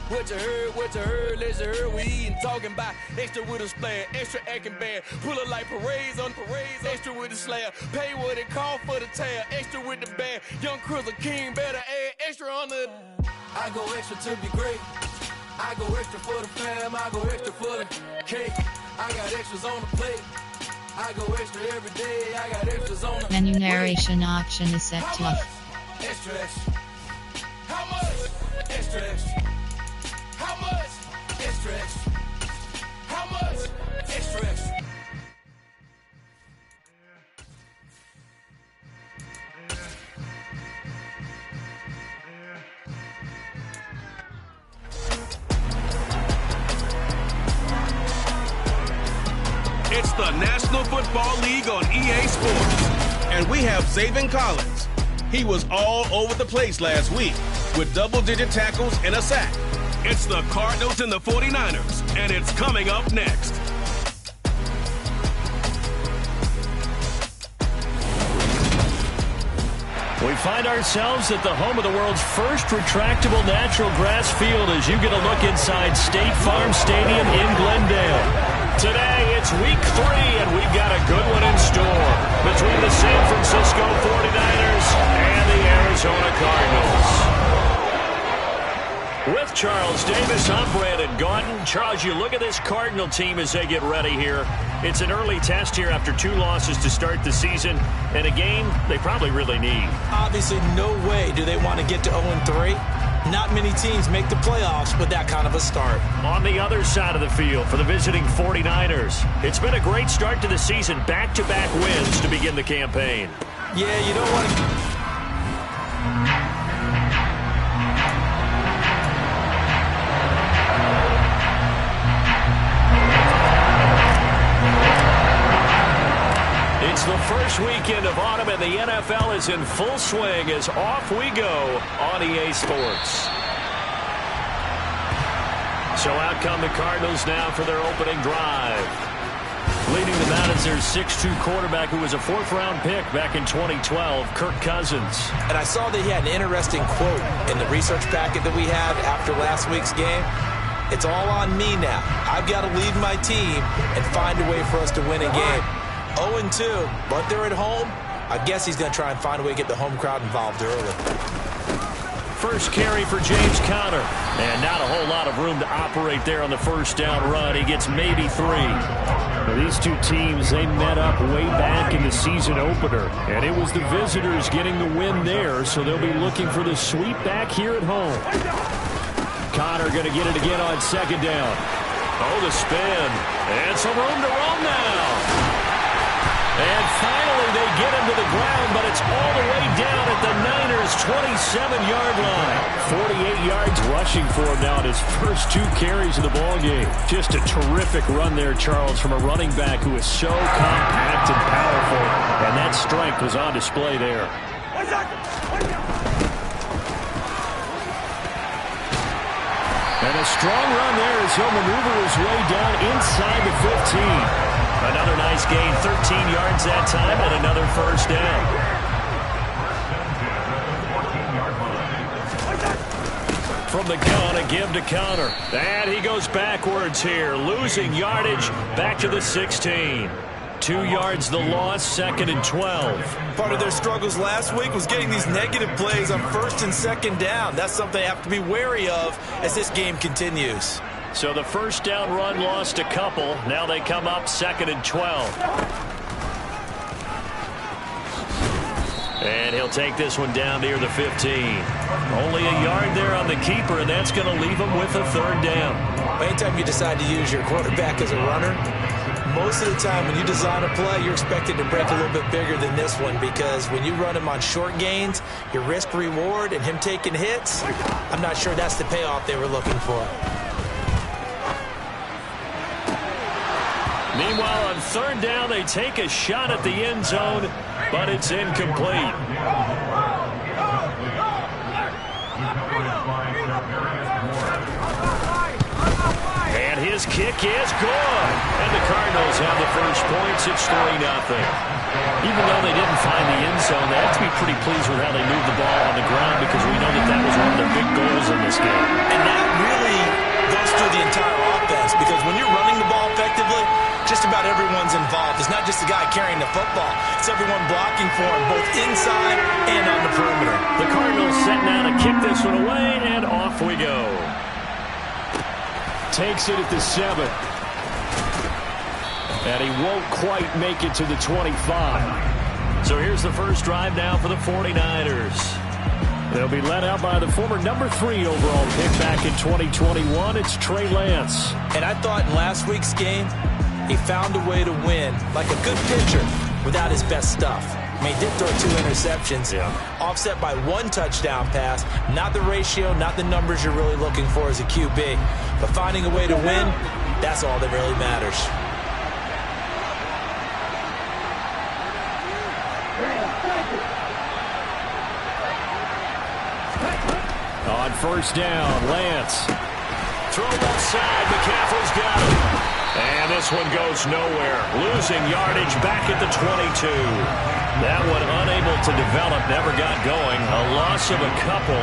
What you heard, let's hear we eatin', talking about extra with a splash, extra acting bad, pull it like parades on parades, extra with the slayer, pay what it call for the tail, extra with the band, young Cruz a king, better add extra on the. I go extra to be great, I go extra for the fam, I go extra for the cake, I got extras on the plate, I go extra every day, I got extras on the menu narration option is set to off. Extra, extra. How much? Extra, extra. How much? Extra, extra. How much? Extra, extra. It's the National Football League on EA Sports. And we have Zaven Collins. He was all over the place last week with double-digit tackles and a sack. It's the Cardinals and the 49ers, and it's coming up next. We find ourselves at the home of the world's first retractable natural grass field as you get a look inside State Farm Stadium in Glendale. Today, it's week 3, and we've got a good one in store between the San Francisco 49ers and the Arizona Cardinals. With Charles Davis, I'm Brandon Gaudin. Charles, you look at this Cardinal team as they get ready here. It's an early test here after 2 losses to start the season, and a game they probably really need. Obviously, no way do they want to get to 0-3. Not many teams make the playoffs with that kind of a start. On the other side of the field for the visiting 49ers, it's been a great start to the season. Back-to-back wins to begin the campaign. Yeah, you don't want to... It's the first weekend of autumn, and the NFL is in full swing as off we go on EA Sports. So out come the Cardinals now for their opening drive. Leading them out is their 6'2 quarterback who was a 4th-round pick back in 2012, Kirk Cousins. And I saw that he had an interesting quote in the research packet that we had after last week's game. It's all on me now. I've got to lead my team and find a way for us to win a game. 0-2, but they're at home. I guess he's going to try and find a way to get the home crowd involved early. First carry for James Conner. And not a whole lot of room to operate there on the first down run. He gets maybe 3. Now, these two teams, they met up way back in the season opener. And it was the visitors getting the win there, so they'll be looking for the sweep back here at home. Conner going to get it again on second down. Oh, the spin. And some room to roam now. And finally, they get him to the ground, but it's all the way down at the Niners' 27-yard line. 48 yards rushing for him now in his first 2 carries of the ballgame. Just a terrific run there, Charles, from a running back who is so compact and powerful, and that strength was on display there. And a strong run there as he'll maneuver his way down inside the 15. Another nice gain, 13 yards that time, and another first down. From the gun, a give to Conner. And he goes backwards here, losing yardage back to the 16. 2 yards the loss, 2nd and 12. Part of their struggles last week was getting these negative plays on 1st and 2nd down. That's something they have to be wary of as this game continues. So the first down run lost a couple. Now they come up 2nd and 12. And he'll take this one down near the 15. Only a yard there on the keeper, and that's going to leave him with a 3rd down. Anytime you decide to use your quarterback as a runner, most of the time when you design a play, you're expected to break a little bit bigger than this one, because when you run him on short gains, your risk-reward and him taking hits, I'm not sure that's the payoff they were looking for. Meanwhile, on 3rd down, they take a shot at the end zone, but it's incomplete. And his kick is good. And the Cardinals have the first points. It's 3-0. Even though they didn't find the end zone, they have to be pretty pleased with how they moved the ball on the ground, because we know that that was one of their involved. It's not just the guy carrying the football. It's everyone blocking for him, both inside and on the perimeter. The Cardinals set now to kick this one away, and off we go. Takes it at the 7. And he won't quite make it to the 25. So here's the first drive now for the 49ers. They'll be led out by the former number 3 overall pick back in 2021. It's Trey Lance. And I thought in last week's game, he found a way to win like a good pitcher without his best stuff. I mean, he did throw 2 interceptions, offset by 1 touchdown pass. Not the ratio, not the numbers you're really looking for as a QB. But finding a way to win, that's all that really matters. On first down, Lance. Throw left side, McCaffrey's got it. And this one goes nowhere. Losing yardage back at the 22. That one unable to develop, never got going. A loss of a couple,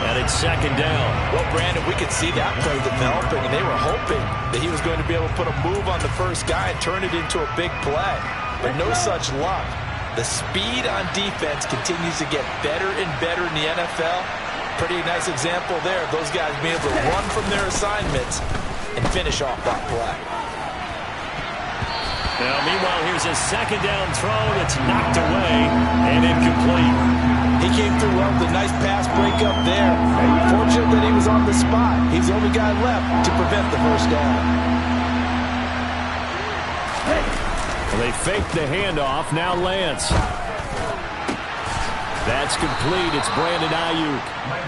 and it's second down. Well, Brandon, we could see that play developing, and they were hoping that he was going to be able to put a move on the first guy and turn it into a big play. But no such luck. The speed on defense continues to get better and better in the NFL. Pretty nice example there of those guys being able to run from their assignments and finish off that play. Now, meanwhile, here's a second down throw that's knocked away and incomplete. He came through well with a nice pass breakup there. Fortunate that he was on the spot. He's the only guy left to prevent the first down. Well, they faked the handoff. Now Lance. That's complete. It's Brandon Ayuk.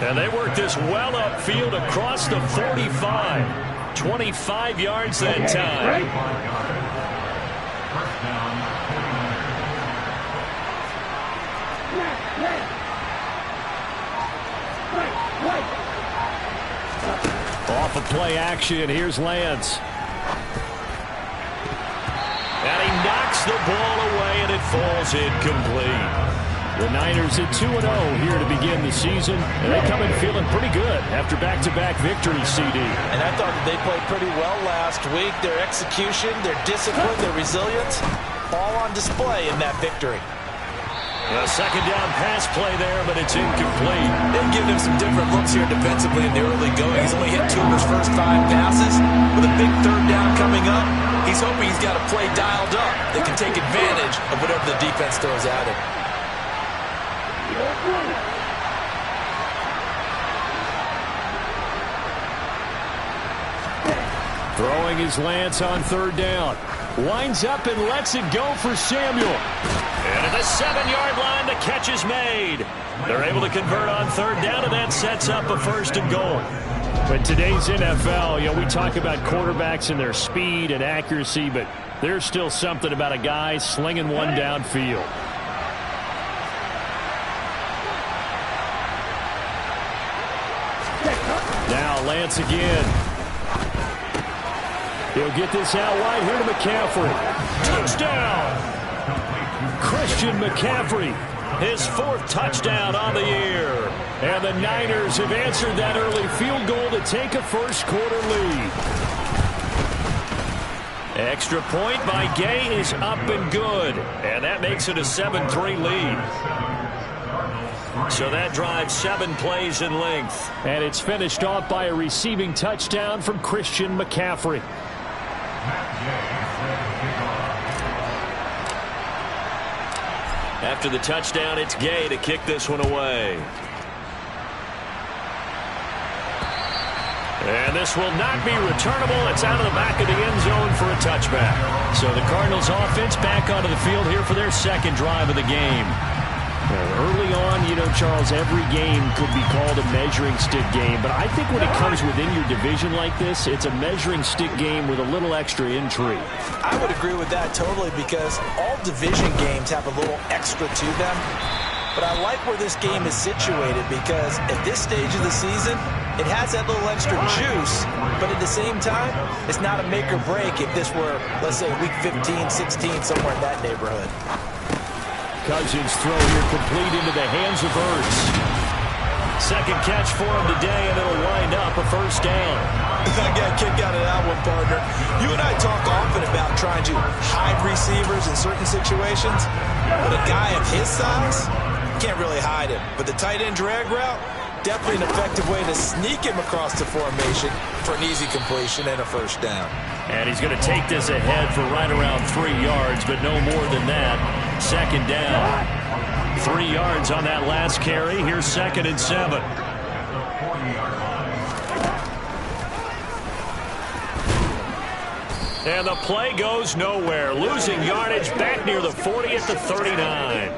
And they work this well upfield across the 45. 25 yards that time. Off of play action. Here's Lance. And he knocks the ball away, and it falls incomplete. The Niners at 2-0 here to begin the season, and they come in feeling pretty good after back-to-back victories, CD. And I thought that they played pretty well last week. Their execution, their discipline, their resilience, all on display in that victory. A second down pass play there, but it's incomplete. They've given him some different looks here defensively in the early going. He's only hit 2 of his first 5 passes. With a big third down coming up, he's hoping he's got a play dialed up that can take advantage of whatever the defense throws at him. Throwing his Lance on third down. Winds up and lets it go for Samuel. And at the 7-yard line, the catch is made. They're able to convert on third down, and that sets up a first and goal. But today's NFL, we talk about quarterbacks and their speed and accuracy, but there's still something about a guy slinging one downfield. Now Lance again. He'll get this out wide here to McCaffrey. Touchdown! Christian McCaffrey, his 4th touchdown on the year. And the Niners have answered that early field goal to take a first-quarter lead. Extra point by Gay is up and good. And that makes it a 7-3 lead. So that drives 7 plays in length. And it's finished off by a receiving touchdown from Christian McCaffrey. After the touchdown, it's Gay to kick this one away. And this will not be returnable. It's out of the back of the end zone for a touchback. So the Cardinals offense back onto the field here for their second drive of the game. Early on, Charles, every game could be called a measuring stick game. But I think when it comes within your division like this, it's a measuring stick game with a little extra intrigue. I would agree with that totally because all division games have a little extra to them. But I like where this game is situated because at this stage of the season, it has that little extra juice. But at the same time, it's not a make or break if this were, let's say, week 15, 16, somewhere in that neighborhood. Cousins throw here complete into the hands of Ertz. Second catch for him today, and it'll wind up a first down. I got a kick out of that one, partner. You and I talk often about trying to hide receivers in certain situations. But a guy of his size, can't really hide him. But the tight end drag route, definitely an effective way to sneak him across the formation for an easy completion and a first down. And he's going to take this ahead for right around 3 yards, but no more than that. Second down. 3 yards on that last carry. Here's 2nd and 7. And the play goes nowhere. Losing yardage back near the 40 at the 39.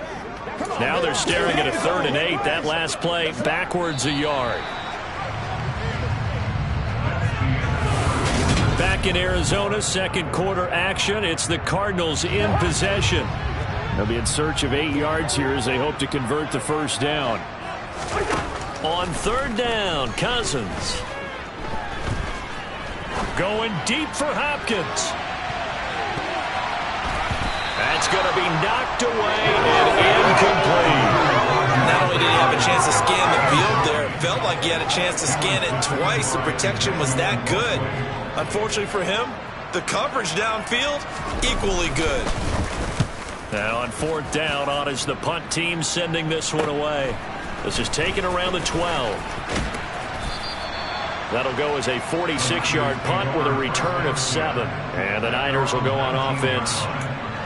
Now they're staring at a 3rd and 8. That last play backwards a yard. Back in Arizona, second quarter action. It's the Cardinals in possession. They'll be in search of 8 yards here as they hope to convert the first down. On 3rd down, Cousins. Going deep for Hopkins. That's going to be knocked away and incomplete. Not only did he have a chance to scan the field there, it felt like he had a chance to scan it twice. The protection was that good. Unfortunately for him, the coverage downfield, equally good. Now on 4th down, on is the punt team sending this one away. This is taken around the 12. That'll go as a 46-yard punt with a return of 7. And the Niners will go on offense.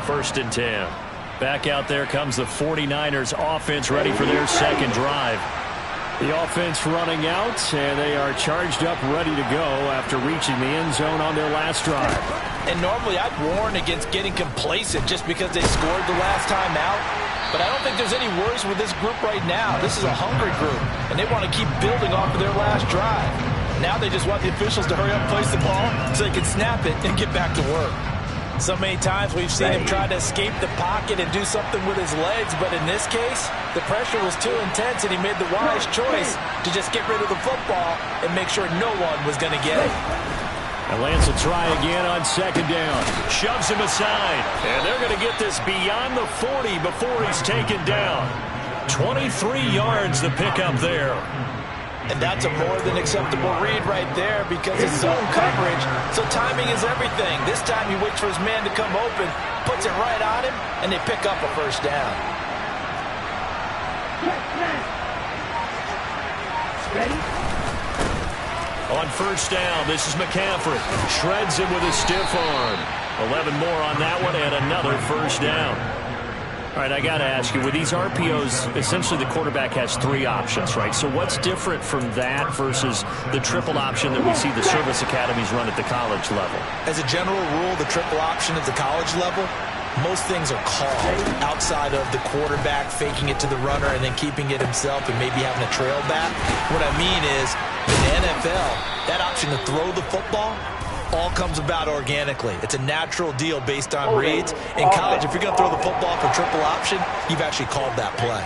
1st and 10. Back out there comes the 49ers offense ready for their second drive. The offense running out, and they are charged up ready to go after reaching the end zone on their last drive. And normally I'd warn against getting complacent just because they scored the last time out. But I don't think there's any worries with this group right now. This is a hungry group, and they want to keep building off of their last drive. Now they just want the officials to hurry up and place the ball so they can snap it and get back to work. So many times we've seen him try to escape the pocket and do something with his legs, but in this case, the pressure was too intense and he made the wise choice to just get rid of the football and make sure no one was going to get it. And Lance will try again on 2nd down. Shoves him aside, and they're going to get this beyond the 40 before he's taken down. 23 yards the pickup there. And that's a more than acceptable read right there because it's zone coverage, so timing is everything. This time he waits for his man to come open, puts it right on him, and they pick up a first down. Ready? On 1st down, this is McCaffrey. Shreds him with a stiff arm. 11 more on that one and another first down. All right, I got to ask you, with these RPOs, essentially the quarterback has 3 options, right? So what's different from that versus the triple option that we see the service academies run at the college level? As a general rule, the triple option at the college level, most things are called outside of the quarterback faking it to the runner and then keeping it himself and maybe having a trail back. What I mean is, in the NFL, that option to throw the football all comes about organically. It's a natural deal based on reads. In college, if you're going to throw the football for triple option, you've actually called that play.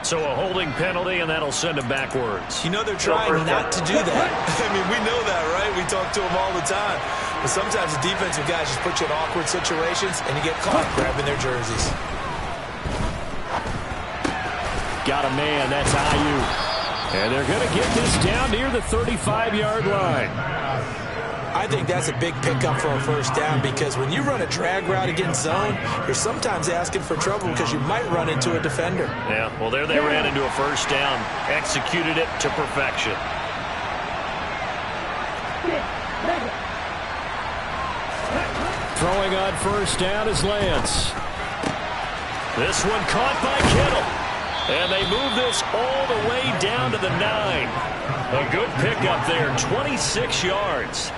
So a holding penalty, and that'll send him backwards. You know they're trying not to do that. I mean, we know that, right? We talk to them all the time. But sometimes the defensive guys just put you in awkward situations, and you get caught grabbing their jerseys. Got a man. That's Ayuk. And they're going to get this down near the 35-yard line. I think that's a big pickup for a first down because when you run a drag route against zone, you're sometimes asking for trouble because you might run into a defender. Yeah, well, there they ran into a first down. Executed it to perfection. Throwing on first down is Lance. This one caught by Kittle. And they move this all the way down to the 9. A good pickup there, 26 yards.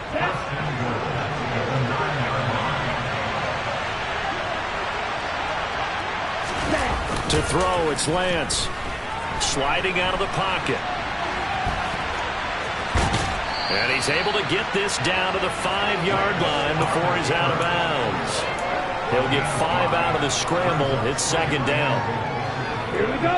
To throw, it's Lance. Sliding out of the pocket. And he's able to get this down to the 5-yard line before he's out of bounds. He'll get 5 out of the scramble. It's 2nd down. Here we go.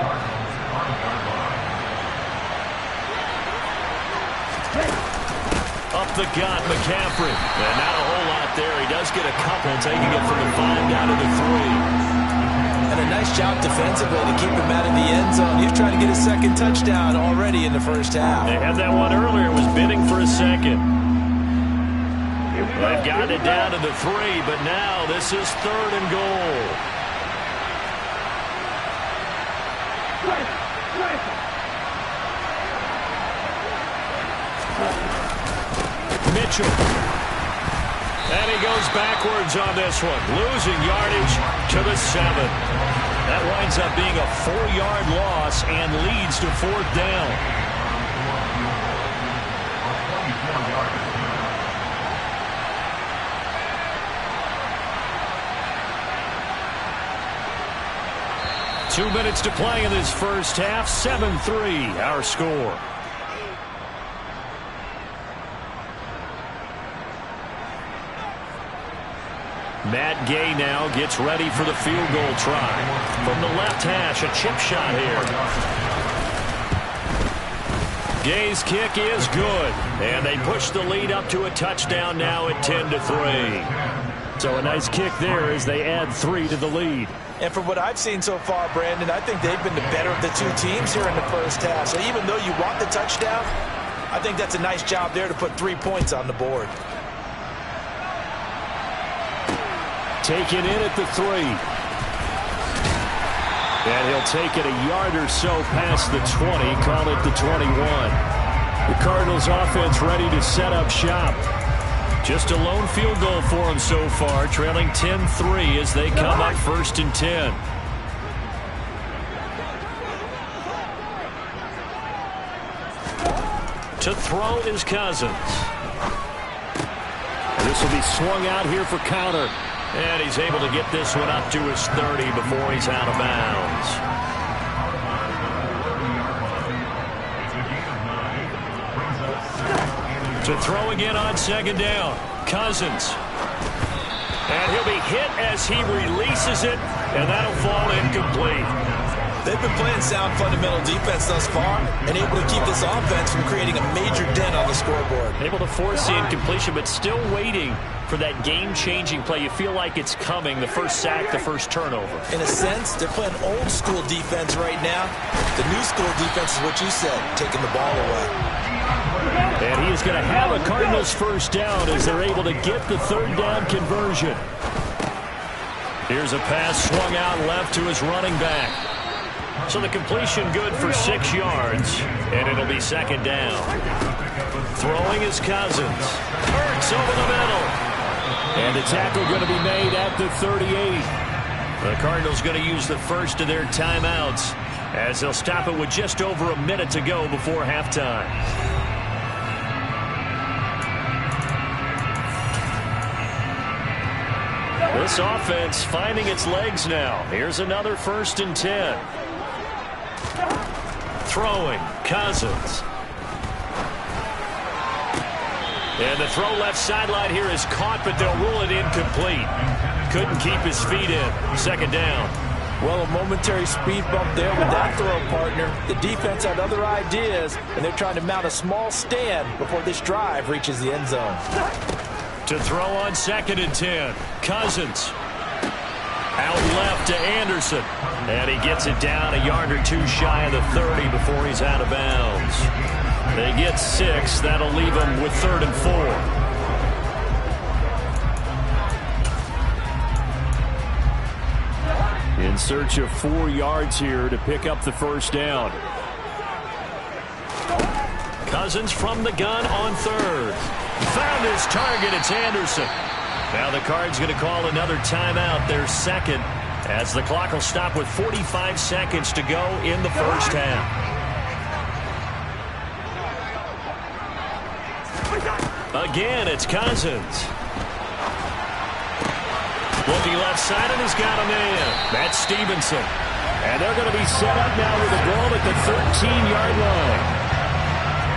Up the gut, McCaffrey. And not a whole lot there. He does get a couple, taking it from the 5 down to the 3. And a nice job defensively to keep him out of the end zone. He's trying to get his second touchdown already in the first half. They had that one earlier, was bidding for a second. They've gotten it down to the 3, but now this is 3rd and goal. Mitchell. And he goes backwards on this one, losing yardage to the 7. That winds up being a 4-yard loss and leads to 4th down. Two minutes to play in this first half. 7-3, our score. Matt Gay now gets ready for the field goal try. From the left hash, a chip shot here. Gay's kick is good. And they push the lead up to a touchdown now at 10-3. So a nice kick there as they add 3 to the lead. And from what I've seen so far, Brandon, I think they've been the better of the two teams here in the first half. So even though you want the touchdown, I think that's a nice job there to put 3 points on the board. Taken in at the 3. And he'll take it a yard or so past the 20, call it the 21. The Cardinals offense ready to set up shop. Just a lone field goal for them so far, trailing 10-3 as they come up 1st and 10. To throw is Cousins. This will be swung out here for counter. And he's able to get this one up to his 30 before he's out of bounds. To throw again on 2nd down. Cousins. And he'll be hit as he releases it, and that'll fall incomplete. They've been playing sound fundamental defense thus far and able to keep this offense from creating a major dent on the scoreboard. Able to force the incompletion, but still waiting for that game-changing play. You feel like it's coming, the first sack, the first turnover. In a sense, they're playing old-school defense right now. The new-school defense is what you said, taking the ball away. And he is going to have a Cardinals first down as they're able to get the 3rd down conversion. Here's a pass swung out left to his running back. So the completion good for 6 yards, and it'll be 2nd down. Throwing is Cousins. Hurts over the middle. And the tackle going to be made at the 38. The Cardinals going to use the first of their timeouts as they'll stop it with just over a minute to go before halftime. This offense finding its legs now. Here's another 1st and 10. Throwing, Cousins. And the throw left sideline here is caught, but they'll rule it incomplete. Couldn't keep his feet in. 2nd down. Well, a momentary speed bump there with that throw, partner. The defense had other ideas, and they're trying to mount a small stand before this drive reaches the end zone. To throw on 2nd and 10. Cousins. Out left to Anderson. And he gets it down a yard or 2 shy of the 30 before he's out of bounds. They get 6. That'll leave them with 3rd and 4. In search of 4 yards here to pick up the first down. Cousins from the gun on 3rd. Found his target. It's Anderson. Now the Cards going to call another timeout, their 2nd, as the clock will stop with 45 seconds to go in the first half. Again, it's Cousins. Looking left side, and he's got a man. That's Stevenson. And they're going to be set up now with the ball at the 13-yard line.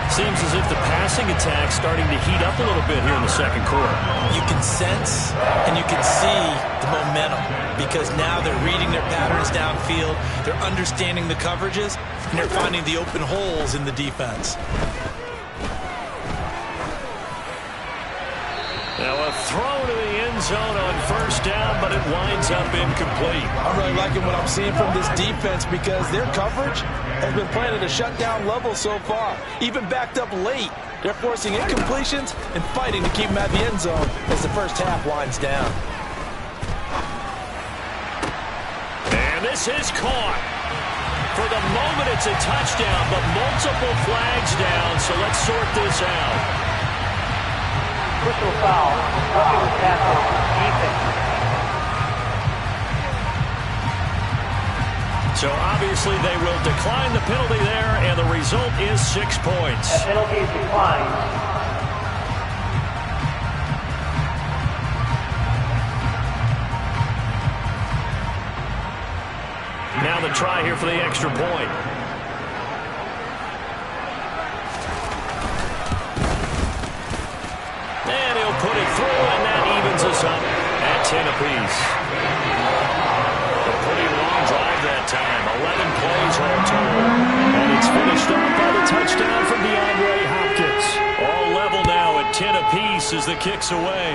Seems as if the passing attack's starting to heat up a little bit here in the 2nd quarter. You can sense and you can see the momentum because now they're reading their patterns downfield, they're understanding the coverages, and they're finding the open holes in the defense. Now a throw to the end end zone on first down, but it winds up incomplete. I'm really liking what I'm seeing from this defense because their coverage has been playing at a shutdown level so far. Even backed up late, they're forcing incompletions and fighting to keep them at the end zone as the first half winds down. And this is caught. For the moment, it's a touchdown, but multiple flags down, so let's sort this out. Personal foul, roughing the tackle, defense. So obviously they will decline the penalty there, and the result is 6 points. That penalty is declined. Now the try here for the extra point. And he'll put it through, and that evens us up at 10 apiece. A pretty long drive that time, 11 plays all total. And it's finished off by the touchdown from Hopkins. All level now at 10 apiece as the kick's away.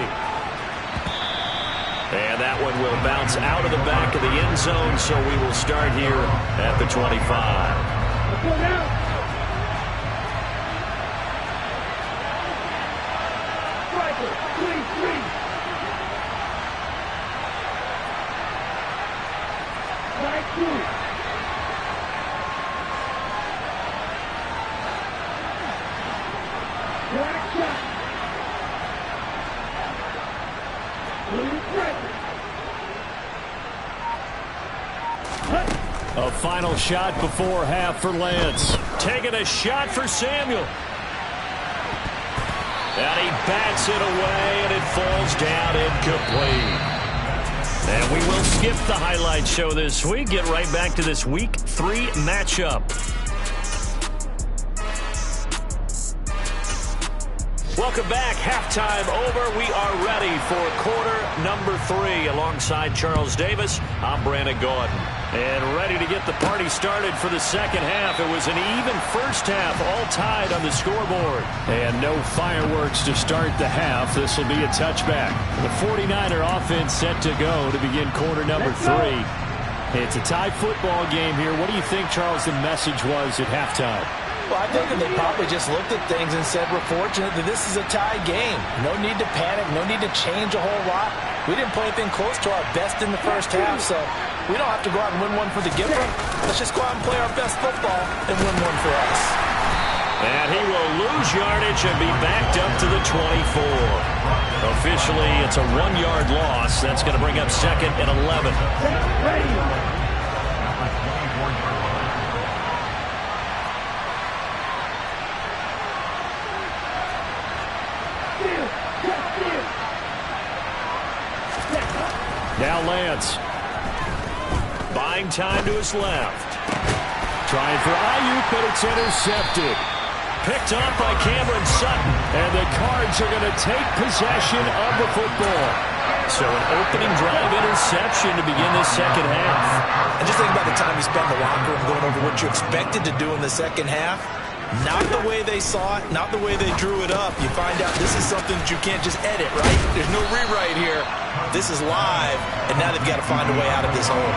And that one will bounce out of the back of the end zone, so we will start here at the 25. A final shot before half for Lance. Taking a shot for Samuel. And he bats it away, and it falls down incomplete. And we will skip the highlight show this week. Get right back to this Week 3 matchup. Welcome back. Halftime over. We are ready for quarter number 3. Alongside Charles Davis, I'm Brandon Gordon. And ready to get the party started for the second half. It was an even first half, all tied on the scoreboard. And no fireworks to start the half. This will be a touchback. The 49er offense set to go to begin quarter number 3. It's a tie football game here. What do you think, Charles, the message was at halftime? Well, I think that they probably just looked at things and said, we're fortunate that this is a tie game. No need to panic, no need to change a whole lot. We didn't play anything close to our best in the first half, so we don't have to go out and win one for the giver. Let's just go out and play our best football and win one for us. And he will lose yardage and be backed up to the 24. Officially, it's a 1-yard loss. That's going to bring up second and 11. Now Lance. Buying time to his left. Trying for Ayuk, but it's intercepted. Picked off by Cameron Sutton. And the Cards are going to take possession of the football. So an opening drive interception to begin this second half. And just think about the time you spent in the locker room going over what you expected to do in the second half. Not the way they saw it, not the way they drew it up. You find out this is something that you can't just edit, right? There's no rewrite here. This is live, and now they've got to find a way out of this hole.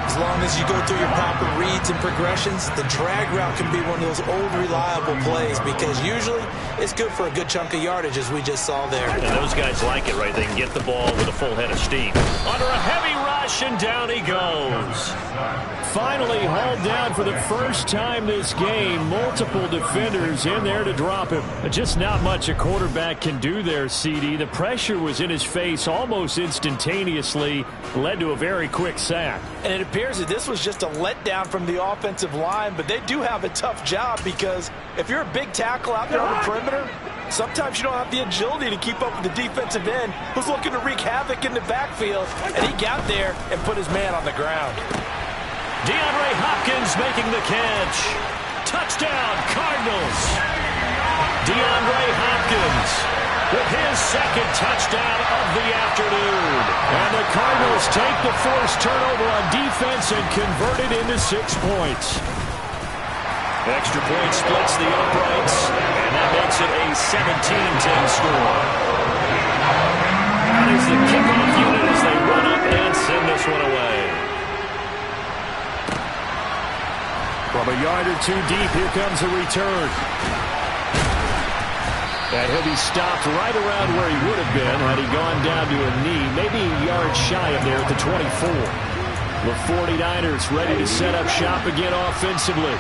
As long as you go through your proper reads and progressions, the drag route can be one of those old reliable plays because usually it's good for a good chunk of yardage, as we just saw there. And those guys like it, right? They can get the ball with a full head of steam. Under a heavy rush, and down he goes. Finally hauled down for the first time this game. Multiple defenders in there to drop him. Just not much a quarterback can do there, CD. The pressure was in his face almost instantaneously. Led to a very quick sack. And it appears that this was just a letdown from the offensive line, but they do have a tough job because if you're a big tackle out there on the perimeter, sometimes you don't have the agility to keep up with the defensive end who's looking to wreak havoc in the backfield, and he got there and put his man on the ground. DeAndre Hopkins making the catch. Touchdown, Cardinals. DeAndre Hopkins with his second touchdown of the afternoon. And the Cardinals take the forced turnover on defense and convert it into 6 points. Extra point splits the uprights, and that makes it a 17-10 score. that is the kickoff unit as they run up and send this one away. From a yard or two deep, here comes a return. And he'll be stopped right around where he would have been had he gone down to a knee, maybe a yard shy of there at the 24. The 49ers ready to set up shop again offensively.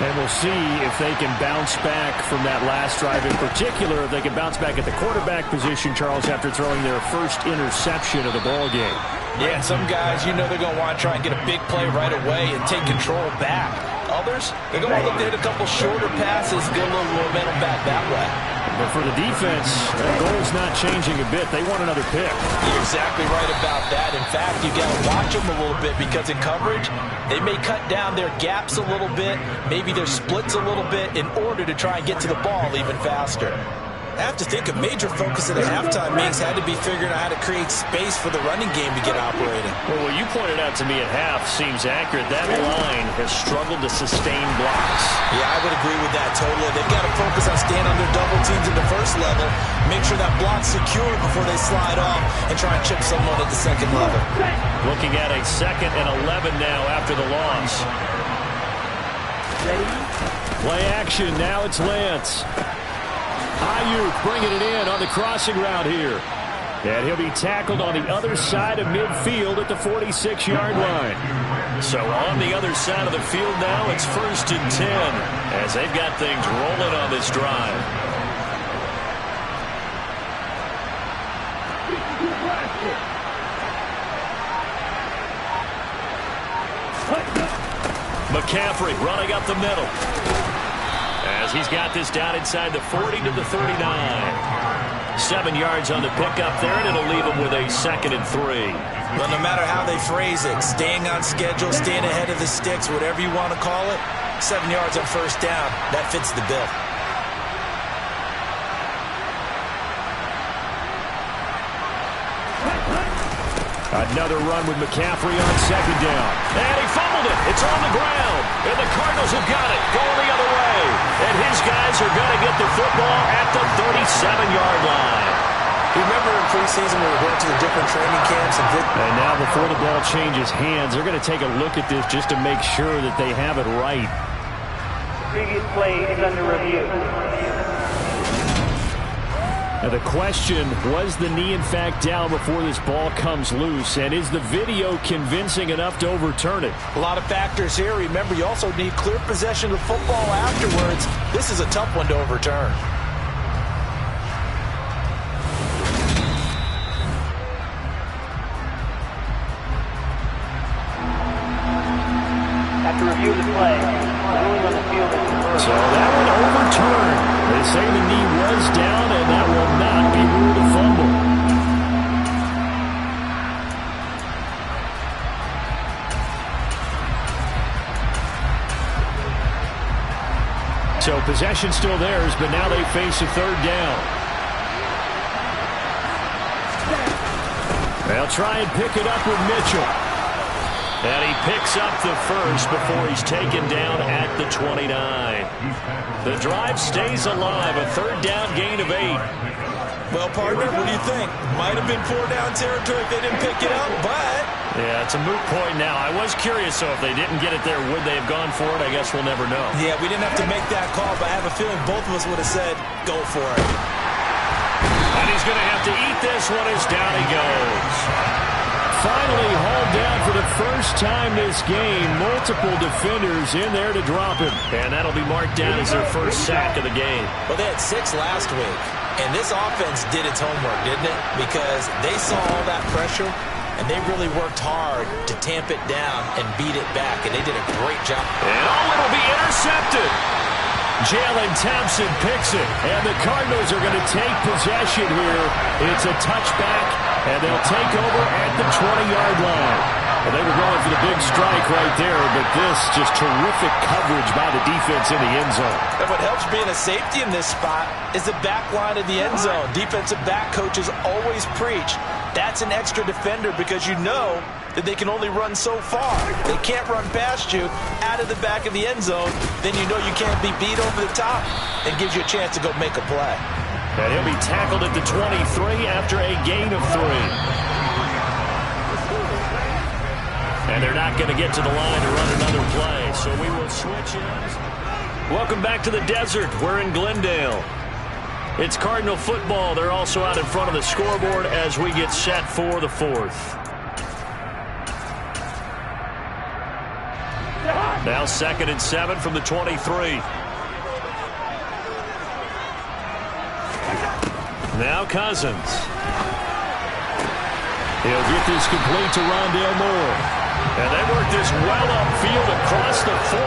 And we'll see if they can bounce back from that last drive, in particular, if they can bounce back at the quarterback position, Charles, after throwing their first interception of the ball game. Yeah, some guys, you know they're going to want to try and get a big play right away and take control back. Others, they're going to look to hit a couple shorter passes, get a little momentum back that way. But for the defense, their goal's not changing a bit. They want another pick. You're exactly right about that. In fact, you got to watch them a little bit because in coverage, they may cut down their gaps a little bit, maybe their splits a little bit in order to try and get to the ball even faster. I have to think a major focus of the halftime meetings had to be figuring out how to create space for the running game to get operating. Well, what you pointed out to me at half seems accurate. That line has struggled to sustain blocks. Yeah, I would agree with that totally. They've got to focus on staying under double teams at the first level, make sure that block's secure before they slide off and try and chip someone at the second level. Looking at a 2nd and 11 now after the loss. Play action. Now it's Lance. Ayuk bringing it in on the crossing route here. And he'll be tackled on the other side of midfield at the 46-yard line. So on the other side of the field now, it's 1st and 10 as they've got things rolling on this drive. McCaffrey running up the middle. As he's got this down inside the 40 to the 39. 7 yards on the pickup there, and it'll leave him with a 2nd and 3. Well, no matter how they phrase it, staying on schedule, staying ahead of the sticks, whatever you want to call it, 7 yards on 1st down, that fits the bill. Another run with McCaffrey on 2nd down. And he fumbled it. It's on the ground. And the Cardinals have got it. Going the other way. And his guys are going to get the football at the 37-yard line. Remember in preseason when we went to the different training camps and now before the ball changes hands, they're going to take a look at this just to make sure that they have it right. The previous play is under review. Now the question, was the knee in fact down before this ball comes loose? And is the video convincing enough to overturn it? A lot of factors here. Remember, you also need clear possession of football afterwards. This is a tough one to overturn. After review of the play, the ruling on the field is reversed. So that one overturned. They say the knee was down, and that will not be ruled a fumble. So possession still theirs, but now they face a 3rd down. They'll try and pick it up with Mitchell. And he picks up the first before he's taken down at the 29. The drive stays alive, a 3rd down gain of 8. Well, partner, what do you think? Might have been 4-down territory if they didn't pick it up, but... Yeah, it's a moot point now. I was curious, so if they didn't get it there, would they have gone for it? I guess we'll never know. Yeah, we didn't have to make that call, but I have a feeling both of us would have said, go for it. And he's going to have to eat this one as down he goes. Finally hauled down for the first time this game. Multiple defenders in there to drop him. And that'll be marked down as their first sack of the game. Well, they had 6 last week. And this offense did its homework, didn't it? Because they saw all that pressure, and they really worked hard to tamp it down and beat it back. And they did a great job. And it'll be intercepted. Jalen Thompson picks it. And the Cardinals are going to take possession here. It's a touchback. And they'll take over at the 20-yard line. Well, they were going for the big strike right there, but this just terrific coverage by the defense in the end zone. And what helps being a safety in this spot is the back line of the end zone. Defensive back coaches always preach. That's an extra defender because you know that they can only run so far. They can't run past you out of the back of the end zone. Then you know you can't be beat over the top. It gives you a chance to go make a play. And he'll be tackled at the 23 after a gain of 3. And they're not going to get to the line to run another play, so we will switch ends. Welcome back to the desert. We're in Glendale. It's Cardinal football. They're also out in front of the scoreboard as we get set for the 4th. Now 2nd and 7 from the 23. Now Cousins. He'll get this complete to Rondale Moore. And they work this well upfield across the 45.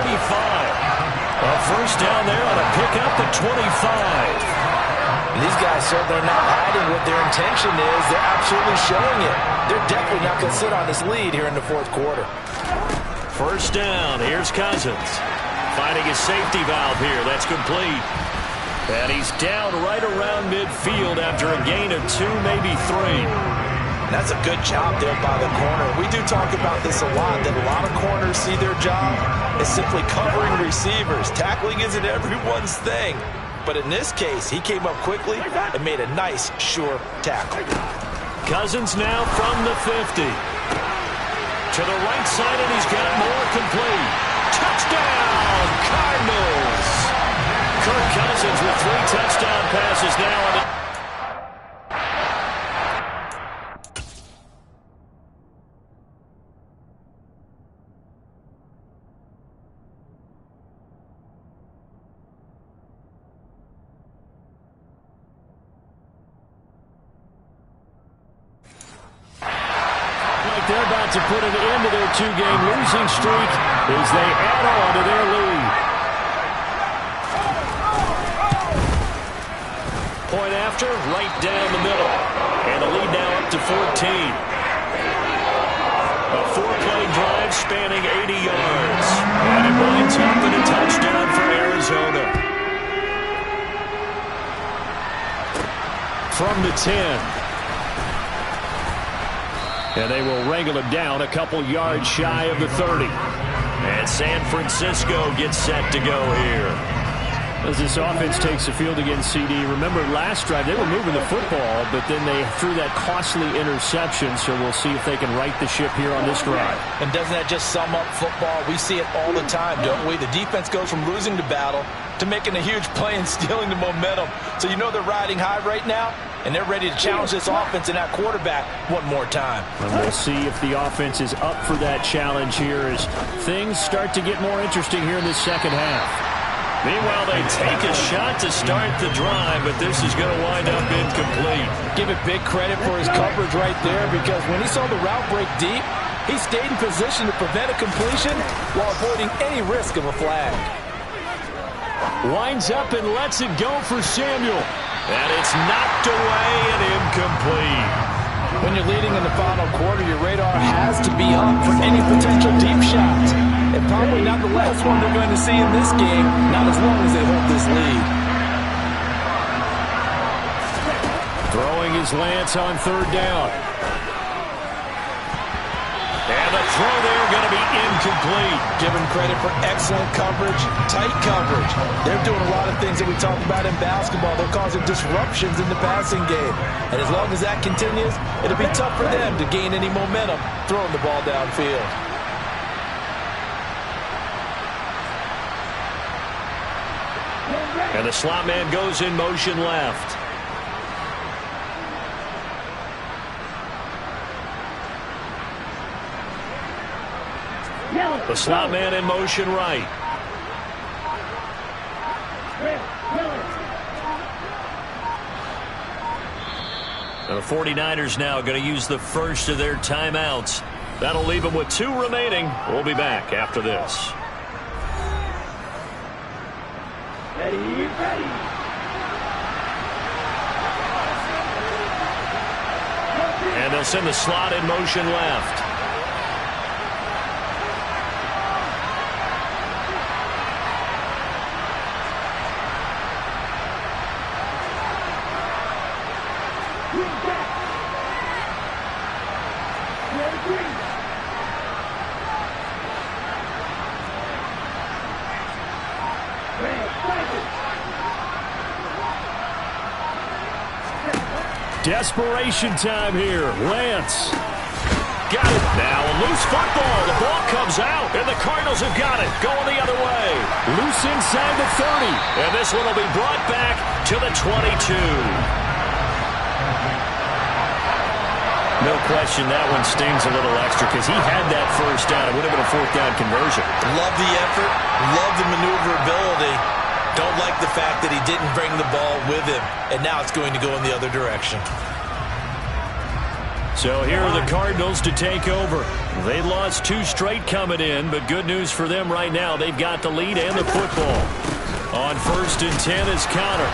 A first down there on a pickup at 25. These guys certainly not hiding what their intention is. They're absolutely showing it. They're definitely not going to sit on this lead here in the 4th quarter. First down. Here's Cousins. Finding his safety valve here. That's complete. And he's down right around midfield after a gain of 2, maybe 3. That's a good job there by the corner. We do talk about this a lot, that a lot of corners see their job as simply covering receivers. Tackling isn't everyone's thing. But in this case, he came up quickly and made a nice, sure tackle. Cousins now from the 50. To the right side, and he's got more complete. Touchdown, Cardinals! Kirk Cousins with 3 touchdown passes now on the... They're about to put an end to their 2-game losing streak as they add on to their lead. Point after, right down the middle. And the lead now up to 14. A 4-play drive spanning 80 yards. And it winds up in a touchdown for Arizona. From the 10. And they will wrangle him down a couple yards shy of the 30. And San Francisco gets set to go here. As this offense takes the field against CD, remember last drive they were moving the football, but then they threw that costly interception, so we'll see if they can right the ship here on this drive. And doesn't that just sum up football? We see it all the time, don't we? The defense goes from losing the battle to making a huge play and stealing the momentum. So you know they're riding high right now, and they're ready to challenge this offense and that quarterback one more time. And we'll see if the offense is up for that challenge here as things start to get more interesting here in the second half. Meanwhile, they take a shot to start the drive, but this is going to wind up incomplete. Give it big credit for his coverage right there, because when he saw the route break deep, he stayed in position to prevent a completion while avoiding any risk of a flag. Winds up and lets it go for Samuel. And it's knocked away and incomplete. When you're leading in the final quarter, your radar has to be up for any potential deep shots. And probably not the last one they're going to see in this game, not as long as they hold this lead. Throwing his Lance on 3rd down. And the throw there going to be incomplete. Give him credit for excellent coverage, tight coverage. They're doing a lot of things that we talked about in basketball. They're causing disruptions in the passing game. And as long as that continues, it'll be tough for them to gain any momentum throwing the ball downfield. And the slot man goes in motion left. The slot man in motion right. And the 49ers now going to use the first of their timeouts. That'll leave them with 2 remaining. We'll be back after this. Ready. And they'll send the slot in motion left. Desperation time here. Lance. Got it. Now a loose football. The ball comes out, and the Cardinals have got it. Going the other way. Loose inside the 30. And this one will be brought back to the 22. No question that one stings a little extra because he had that first down. It would have been a fourth down conversion. Love the effort. Love the maneuverability. Don't like the fact that he didn't bring the ball with him. And now it's going to go in the other direction. So here are the Cardinals to take over. They lost 2 straight coming in, but good news for them right now. They've got the lead and the football. On 1st and 10 is Conner.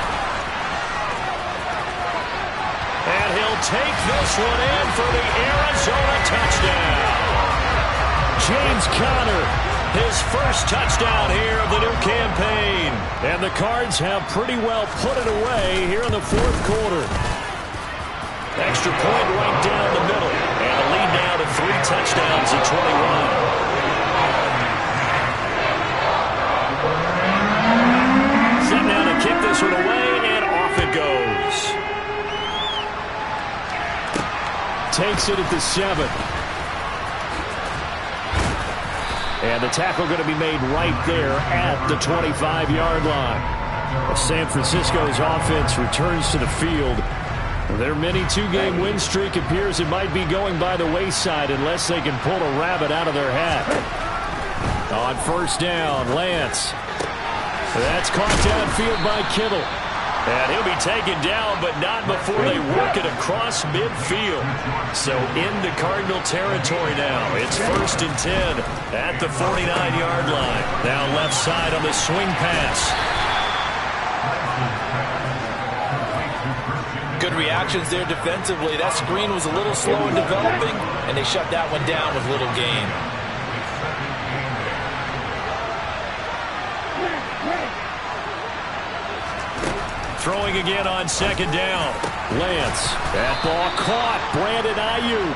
And he'll take this one in for the Arizona touchdown. James Conner, his first touchdown here of the new campaign. And the Cards have pretty well put it away here in the 4th quarter. Extra point right down the middle. And a lead now to 3 touchdowns at 21. Set now to kick this one away, and off it goes. Takes it at the 7. And the tackle going to be made right there at the 25-yard line. San Francisco's offense returns to the field. Their mini 2-game win streak appears it might be going by the wayside unless they can pull a rabbit out of their hat. On 1st down, Lance. That's caught downfield by Kittle. And he'll be taken down, but not before they work it across midfield. So into Cardinal territory now. It's 1st and 10 at the 49-yard line. Now left side on the swing pass. Good reactions there defensively. That screen was a little slow in developing, and they shut that one down with little gain. Throwing again on 2nd down. Lance. That ball caught. Brandon Ayuk.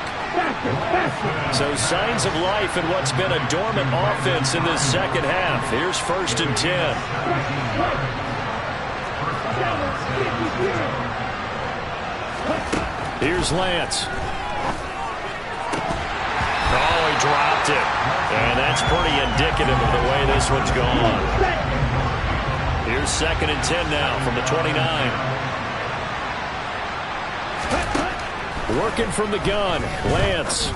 So signs of life in what's been a dormant offense in this second half. Here's 1st and 10. Here's Lance. Oh, he dropped it. And that's pretty indicative of the way this one's gone. Here's 2nd and 10 now from the 29. Working from the gun, Lance.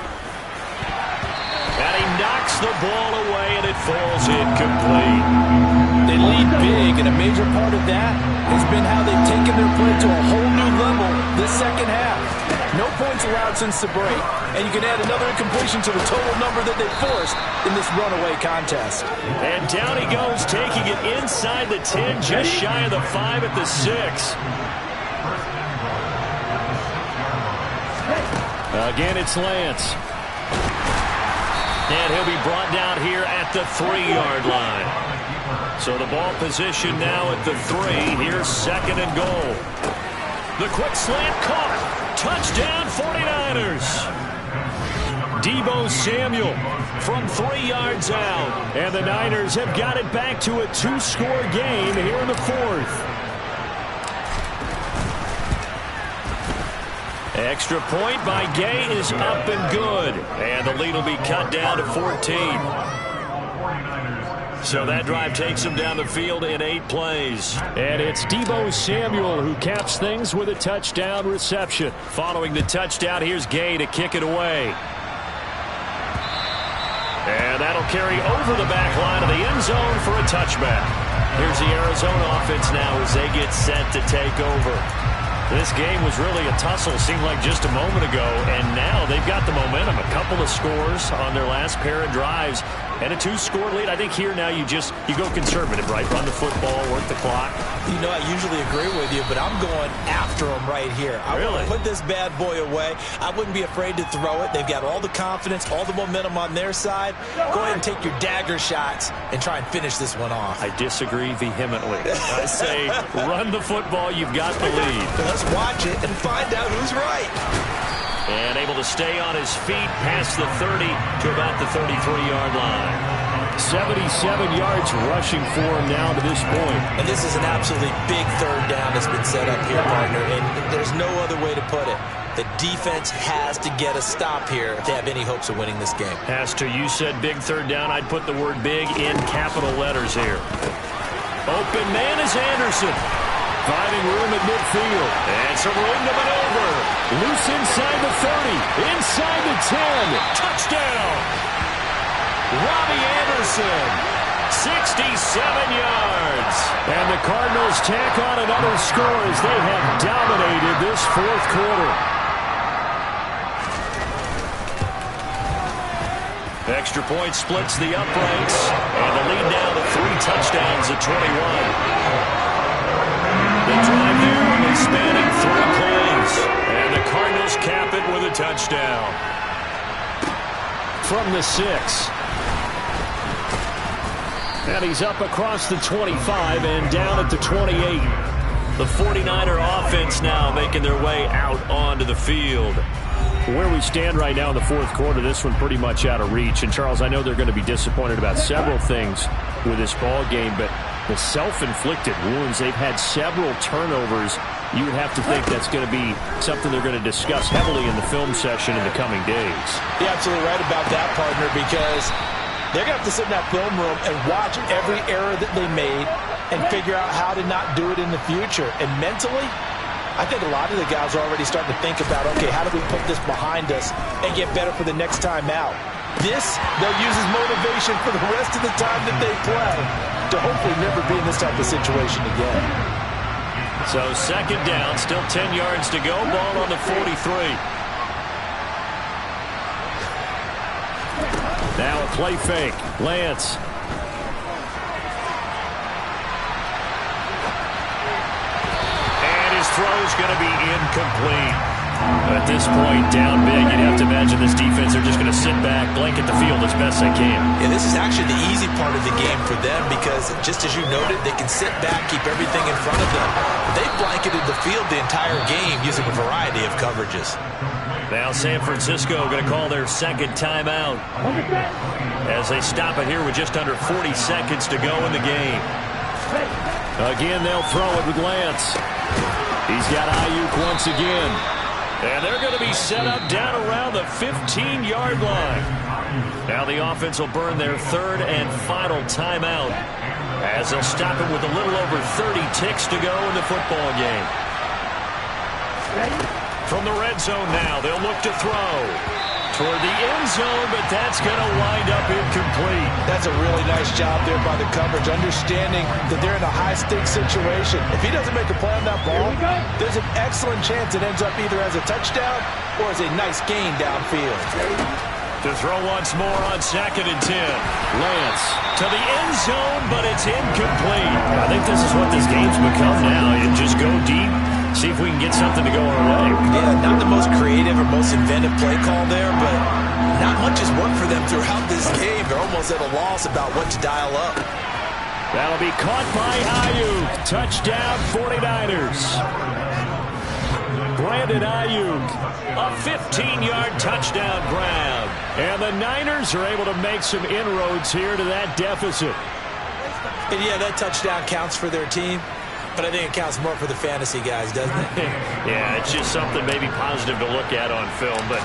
And he knocks the ball away, and it falls incomplete. They lead big, and a major part of that has been how they've taken their play to a whole new level this second half. No points allowed since the break, and you can add another incompletion to the total number that they forced in this runaway contest. And down he goes, taking it inside the 10, just shy of the 5 at the 6. Again, it's Lance. And he'll be brought down here at the 3-yard line. So the ball position now at the 3. Here's 2nd and goal. The quick slant caught. Touchdown 49ers. Deebo Samuel from 3 yards out. And the Niners have got it back to a 2-score game here in the 4th. Extra point by Gay is up and good. And the lead will be cut down to 14. So that drive takes him down the field in 8 plays. And it's Deebo Samuel who caps things with a touchdown reception. Following the touchdown, here's Gay to kick it away. And that'll carry over the back line of the end zone for a touchback. Here's the Arizona offense now as they get set to take over. This game was really a tussle, seemed like just a moment ago, and now they've got the momentum. A couple of scores on their last pair of drives, and a 2-score lead. I think here now you go conservative, right? Run the football, work the clock. You know, I usually agree with you, but I'm going after them right here. I want to put this bad boy away. I wouldn't be afraid to throw it. They've got all the confidence, all the momentum on their side. Go ahead and take your dagger shots and try and finish this one off. I disagree vehemently. I say run the football. You've got the lead. Let's watch it and find out who's right. And able to stay on his feet past the 30 to about the 33-yard line. 77 yards rushing for him now to this point. And this is an absolutely big third down that's been set up here, partner, and there's no other way to put it. The defense has to get a stop here if they have any hopes of winning this game. Has to. You said big third down. I'd put the word big in capital letters here. Open man is Anderson. Finding room at midfield. And some room to maneuver. Loose inside the 30. Inside the 10. Touchdown. Robbie Anderson. 67 yards. And the Cardinals tack on another score as they have dominated this fourth quarter. Extra point splits the uprights. And the lead now to 3 touchdowns at 21. The drive here only spanning 3 plays. And the Cardinals cap it with a touchdown. From the 6. And he's up across the 25 and down at the 28. The 49er offense now making their way out onto the field. Where we stand right now in the fourth quarter, this one pretty much out of reach. And, Charles, I know they're going to be disappointed about several things with this ball game, but the self-inflicted wounds, they've had several turnovers. You would have to think that's going to be something they're going to discuss heavily in the film session in the coming days. You're absolutely right about that, partner, because they're going to have to sit in that film room and watch every error that they made and figure out how to not do it in the future. And mentally, I think a lot of the guys are already starting to think about, okay, how do we put this behind us and get better for the next time out? This, they'll use as motivation for the rest of the time that they play to hopefully never be in this type of situation again. So second down, still 10 yards to go, ball on the 43. Now a play fake. Lance. And his throw's going to be incomplete. At this point, down big, you'd have to imagine this defense, they're just going to sit back, blanket the field as best they can. And this is actually the easy part of the game for them because, just as you noted, they can sit back, keep everything in front of them. They've blanketed the field the entire game using a variety of coverages. Now San Francisco going to call their second timeout as they stop it here with just under 40 seconds to go in the game. Again, they'll throw it with Lance. He's got Ayuk once again. And they're going to be set up down around the 15-yard line. Now the offense will burn their third and final timeout as they'll stop it with a little over 30 ticks to go in the football game. From the red zone now, they'll look to throw toward the end zone, but that's going to wind up incomplete. That's a really nice job there by the coverage, understanding that they're in a high-stakes situation. If he doesn't make a play on that ball, there's an excellent chance it ends up either as a touchdown or as a nice gain downfield. To throw once more on second and 10. Lance to the end zone, but it's incomplete. I think this is what this game's become now. You just go deep, see if we can get something to go our way. Yeah, not the most creative or most inventive play call there, but not much has worked for them throughout this game. They're almost at a loss about what to dial up. That'll be caught by Ayuk. Touchdown 49ers. Brandon Ayuk, a 15-yard touchdown grab. And the Niners are able to make some inroads here to that deficit. And yeah, that touchdown counts for their team, but I think it counts more for the fantasy guys, doesn't it? Yeah, it's just something maybe positive to look at on film, but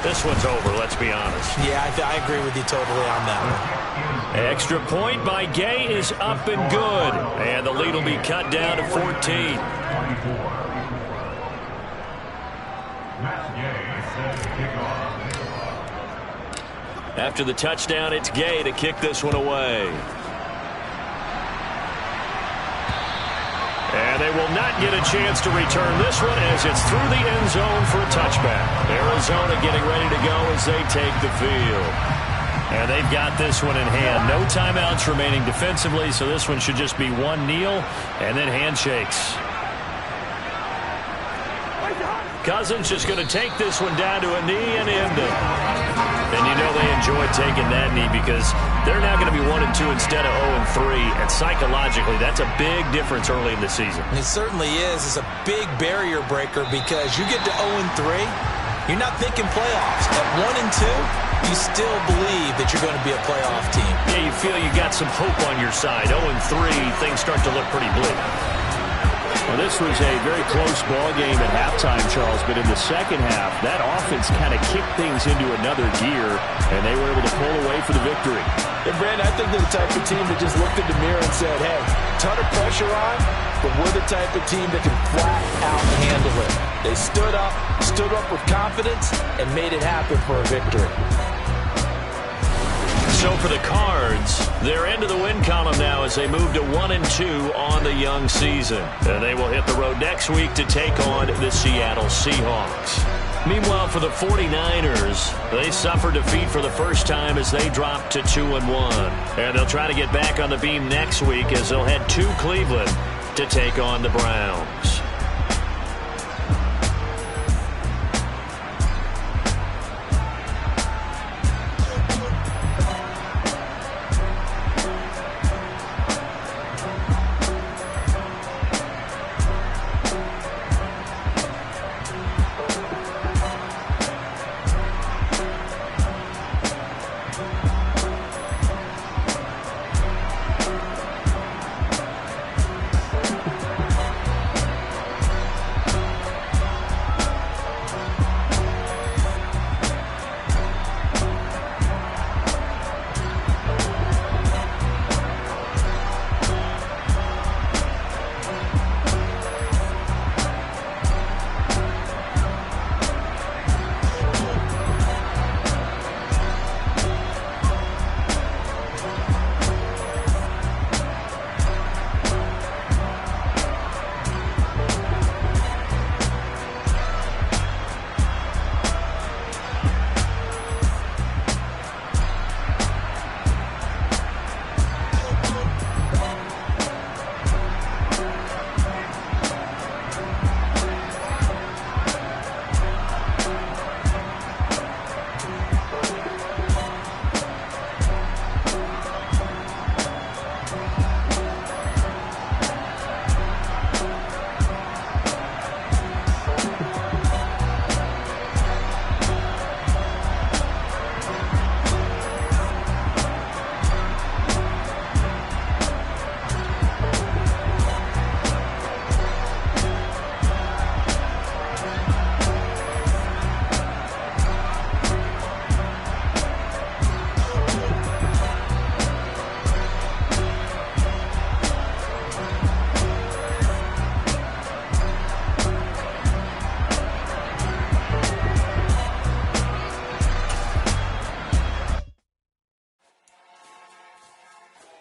this one's over, let's be honest. Yeah, I agree with you totally on that one. Extra point by Gay is up and good. And the lead will be cut down to 14. After the touchdown, it's Gay to kick this one away. And they will not get a chance to return this one as it's through the end zone for a touchback. Arizona getting ready to go as they take the field. And they've got this one in hand. No timeouts remaining defensively, so this one should just be one kneel and then handshakes. Cousins just going to take this one down to a knee and end it. And you know they enjoy taking that knee because they're now going to be 1-2 instead of 0-3. And psychologically, that's a big difference early in the season. It certainly is. It's a big barrier breaker because you get to 0-3, you're not thinking playoffs. At 1-2, you still believe that you're going to be a playoff team. Yeah, you feel you got some hope on your side. 0-3, things start to look pretty bleak. Well, this was a very close ball game at halftime, Charles, but in the second half, that offense kind of kicked things into another gear, and they were able to pull away for the victory. And, Brandon, I think they're the type of team that just looked in the mirror and said, hey, ton of pressure on, but we're the type of team that can flat out handle it. They stood up with confidence, and made it happen for a victory. So for the Cards, they're into the win column now as they move to 1-2 on the young season. And they will hit the road next week to take on the Seattle Seahawks. Meanwhile, for the 49ers, they suffered defeat for the first time as they dropped to 2-1. And they'll try to get back on the beam next week as they'll head to Cleveland to take on the Browns.